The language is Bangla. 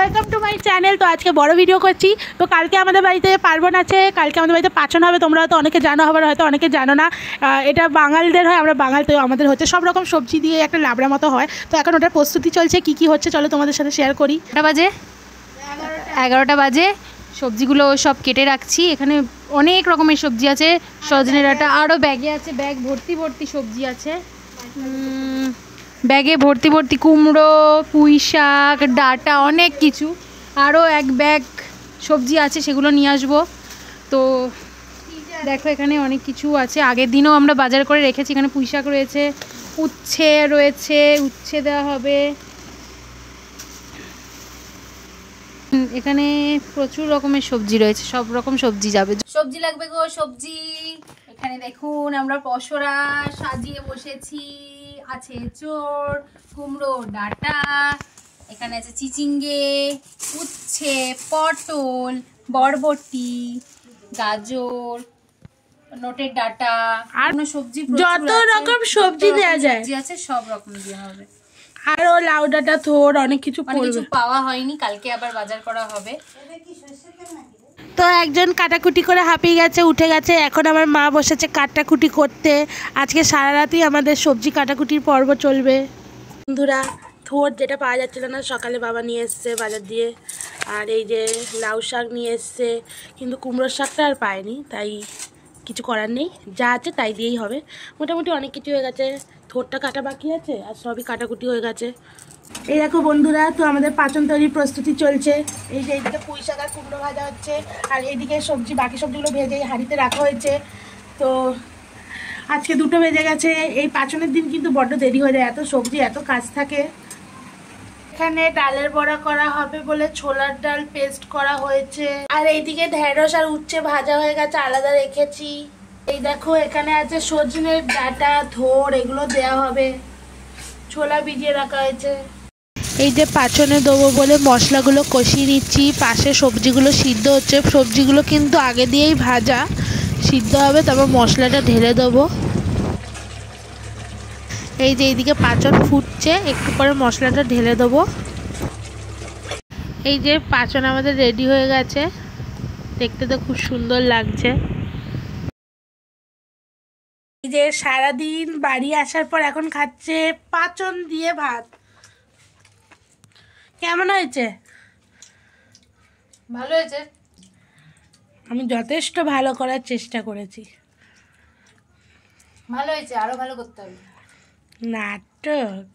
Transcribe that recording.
Welcome to my channel. তো আজকে বড় ভিডিও করছি। তো কালকে আমাদের বাড়িতে পার্বণ আছে, কালকে আমাদের বাড়িতে পাচন হবে। তোমরা হয়তো অনেকে জানো, আবার হয়তো অনেকে জানো না। এটা বাঙালিদের হয়, আমরা বাঙাল, তো আমাদের হচ্ছে সব রকম সবজি দিয়ে একটা লাবড়া মতো হয়। তো এখন ওটার প্রস্তুতি চলছে। কি কি হচ্ছে চলো তোমাদের সাথে শেয়ার করি। 11টা বাজে। সবজিগুলো সব কেটে রাখছি। এখানে অনেক রকমের সবজি আছে, সজনে ডাঁটা আরও ব্যাগে আছে, ব্যাগ ভর্তি ভর্তি সবজি আছে। ব্যাগে ভর্তি ভর্তি কুমড়ো, পুঁই শাক, ডাঁটা, অনেক কিছু। আরও এক ব্যাগ সবজি আছে, সেগুলো নিয়ে আসবো। তো দেখো এখানে অনেক কিছু আছে, আগের দিনও আমরা বাজার করে রেখেছি। এখানে পুঁই শাক রয়েছে, উচ্ছে রয়েছে, উচ্ছে দেওয়া হবে। এখানে প্রচুর রকমের সবজি রয়েছে, সব রকম সবজি যাবে। সবজি লাগবে গো, সবজি। এখানে দেখুন আমরা পসরা সাজিয়ে বসেছি। আছে এঁচোড়, কুমড়ো ডাঁটা, এখানে আছে চিচিঙ্গে, উচ্ছে, পটল, বরবটি, গাজর, নটের ডাঁটা, আর সবজি যত রকম সবজি দেওয়া যায় সবজি আছে, সব রকম দেওয়া হবে। আরও লাউ ডাঁটা, থোড়, অনেক কিছু পাওয়া হয়নি, কালকে আবার বাজার করা হবে। তো একজন কাটাকুটি করে হাঁপিয়ে গেছে, উঠে গেছে। এখন আমার মা বসেছে কাটাকুটি করতে। আজকে সারা রাতই আমাদের সবজি কাটাকুটির পর্ব চলবে। বন্ধুরা, থোড় যেটা পাওয়া যাচ্ছিল না, সকালে বাবা নিয়ে এসছে বাজার দিয়ে। আর এই যে লাউ শাক নিয়ে এসছে, কিন্তু কুমড়োর শাকটা আর পায়নি, তাই কিছু করার নেই, যা আছে তাই দিয়েই হবে। মোটামুটি অনেক কিছু হয়ে গেছে, থোড়টা কাটা বাকি আছে আর সবই কাটাকুটি হয়ে গেছে। এই দেখো বন্ধুরা, তো আমাদের পাচন তৈরির প্রস্তুতি চলছে। এই যে এইদিকে পুঁই শাক আর কুমড়ো ভাজা হচ্ছে, আর এইদিকে সবজি, বাকি সবজিগুলো ভেজে হাঁড়িতে রাখা হয়েছে। তো আজকে 2টো বেজে গেছে। এই পাচনের দিন কিন্তু বড্ড দেরি হয়ে যায়, এত সবজি, এত কাজ থাকে। এখানে ডালের বড়া করা হবে বলে ছোলার ডাল পেস্ট করা হয়েছে। আর এইদিকে ঢেঁড়স আর উচ্ছে ভাজা হয়ে গেছে, আলাদা রেখেছি। এই দেখো এখানে আছে সজনের ডাঁটা, থোড়, এগুলো দেওয়া হবে। ছোলা ভিজিয়ে রাখা হয়েছে। এই যে পাচনে দেবো বলে মশলাগুলো কষিয়ে নিচ্ছি, পাশে সবজিগুলো সিদ্ধ হচ্ছে। সবজিগুলো কিন্তু আগে দিয়েই ভাজা, সিদ্ধ হবে, তারপর মশলাটা ঢেলে দেবো। এই যে এইদিকে পাচন ফুটছে, একটু পরে মশলাটা ঢেলে দেবো। এই যে পাচন আমাদের রেডি হয়ে গেছে, দেখতে তো খুব সুন্দর লাগছে। এই যে সারাদিন বাড়ি আসার পর এখন খাচ্ছে পাচন দিয়ে ভাত। কেমন হয়েছে? ভালো হয়েছে। আমি যথেষ্ট ভালো করার চেষ্টা করেছি। ভালো হয়েছে, আরো ভালো করতে হবে। নাটক।